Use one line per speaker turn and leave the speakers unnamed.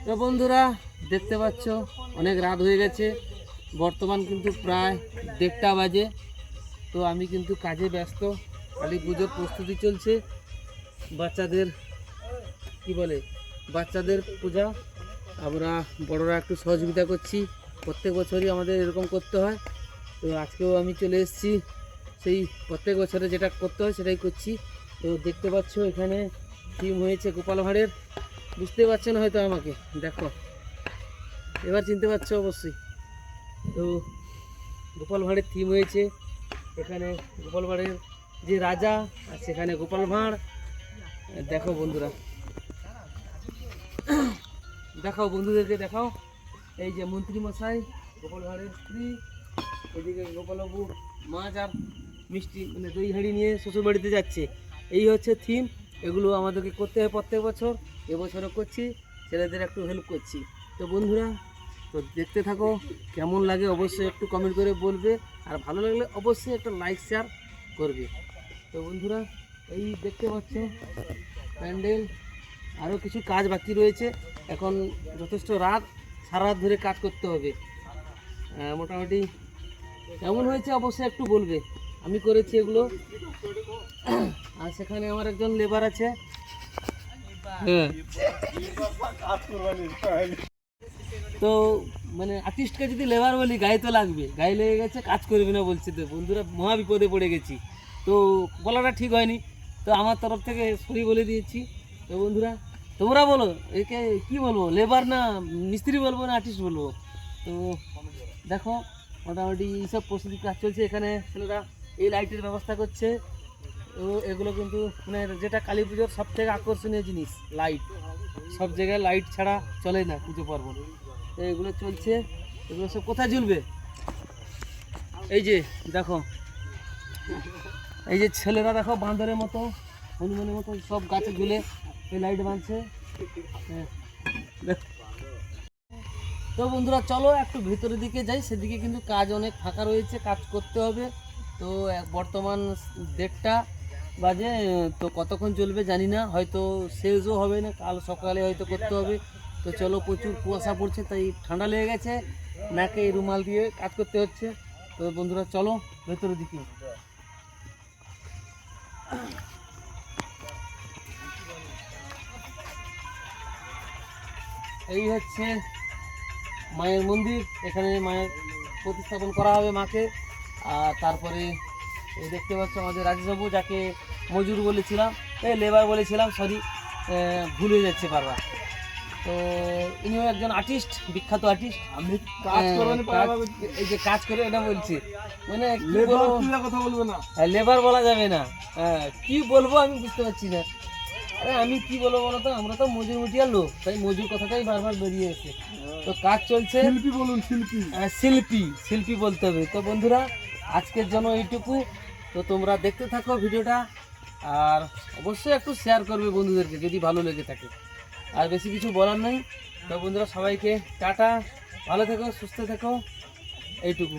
তো বন্ধুরা দেখতে পাচ্ছ অনেক রাত হয়ে গেছে, বর্তমান কিন্তু প্রায় 1:30 বাজে। তো আমি কিন্তু কাজে ব্যস্ত, কালী পুজোর প্রস্তুতি চলছে। বাচ্চাদের কি বলে, বাচ্চাদের পূজা, আমরা বড়রা একটু সহযোগিতা করছি। প্রত্যেক বছরই আমাদের এরকম করতে হয়। তো আজকেও আমি চলে এসেছি, সেই প্রত্যেক বছরে যেটা করতে হয় সেটাই করছি। তো দেখতে পাচ্ছ এখানে থিম হয়েছে গোপাল ভাঁড়ের। বুঝতে পারছো না হয়তো আমাকে, দেখো এবার চিনতে পারছো অবশ্যই। তো গোপাল ভাঁড়ের থিম হয়েছে এখানে, গোপাল ভাঁড়ের যে রাজা আর সেখানে গোপাল ভাঁড়। দেখো বন্ধুরা, দেখাও বন্ধুদেরকে দেখাও। এই যে মন্ত্রী মশাই, গোপাল ভাঁড়ের স্ত্রী, এদিকে গোপালবাবু মাছ আর মিষ্টি মানে দই হাঁড়ি নিয়ে শ্বশুরবাড়িতে যাচ্ছে। এই হচ্ছে থিম, এগুলো আমাদেরকে করতে হয় প্রত্যেক বছর। এবছরও করছি, ছেলেদের একটু হেল্প করছি। তো বন্ধুরা, তো দেখতে থাকো, কেমন লাগে অবশ্যই একটু কমেন্ট করে বলবে, আর ভালো লাগলে অবশ্যই একটা লাইক শেয়ার করবে। তো বন্ধুরা, এই দেখতে পাচ্ছ প্যান্ডেল, আরও কিছু কাজ বাকি রয়েছে। এখন যথেষ্ট রাত, সারা রাত ধরে কাজ করতে হবে। মোটামুটি কেমন হয়েছে অবশ্যই একটু বলবে। আমি করেছি এগুলো, আর সেখানে আমার একজন লেবার আছে। হ্যাঁ, তো মানে আর্টিস্টকে যদি লেবার বলি গায়ে তো লাগবে, গায়ে লেগে গেছে, কাজ করবে না বলছে। তো বন্ধুরা মহা বিপদে পড়ে গেছি, তো বলাটা ঠিক হয়নি, তো আমার তরফ থেকে সরি বলে দিয়েছি। তো বন্ধুরা তোমরা বলো, একে কি বলবো, লেবার না মিস্ত্রি বলবো না আর্টিস্ট বলবো? তো দেখো মোটামুটি এইসব প্রস্তুতি কাজ চলছে এখানে। ছেলেরা এই লাইটের ব্যবস্থা করছে। তো এগুলো কিন্তু মানে যেটা কালী পুজোর সব থেকে আকর্ষণীয় জিনিস, লাইট। সব জায়গায় লাইট ছাড়া চলে না পুজো পার্বণ। তো এগুলো চলছে, এগুলো সব কোথায় ঝুলবে? এই যে দেখো, এই যে ছেলেরা দেখো বাঁদরের মতো, হনুমানের মতো সব গাছে ঝুলে এই লাইট বাঁধছে। হ্যাঁ, তো বন্ধুরা চলো একটু ভেতরের দিকে যাই, সেদিকে কিন্তু কাজ অনেক ফাঁকা রয়েছে, কাজ করতে হবে। তো বর্তমান 1:30 বাজে, তো কতক্ষণ চলবে জানি না, হয়তো শেষও হবে না, কাল সকালে হয়তো করতে হবে। তো চলো, প্রচুর কুয়াশা পড়ছে, তাই ঠান্ডা লেগে গেছে, নাকে রুমাল দিয়ে কাজ করতে হচ্ছে। তো বন্ধুরা চলো ভেতরের দিকে। এই হচ্ছে মায়ের মন্দির, এখানে মায়ের প্রতিস্থাপন করা হবে মাকে। আর তারপরে এই দেখতে পাচ্ছ আমাদের রাজেশবাবু, যাকে মজুর বলেছিলাম, লেবার বলেছিলাম, সরি, ভুল হয়ে যাচ্ছে বারবার। তো ইনিও একজন আর্টিস্ট, বিখ্যাত আর্টিস্ট।
আমি কাজ করবেন,
এই যে কাজ করে এটা বলছি, মানে
কথা বলবো না,
লেবার বলা যাবে না। কি বলবো আমি বুঝতে পারছি না। আরে আমি কি বলবো বলো তো, আমরা তো মজুর মুটিয়ার লোক, তাই মজুর কথাটাই বারবার বেরিয়ে এসে। তো কাজ চলছে,
শিল্পী বলুন, শিল্পী।
শিল্পী শিল্পী বলতে হবে। তো বন্ধুরা আজকের জন্য এইটুকু। তো তোমরা দেখতে থাকো ভিডিওটা, আর অবশ্যই একটু শেয়ার করবে বন্ধুদেরকে যদি ভালো লেগে থাকে। আর বেশি কিছু বলার নেই। তো বন্ধুরা সবাইকে টাটা, ভালো থেকো, সুস্থ থেকো, এইটুকু।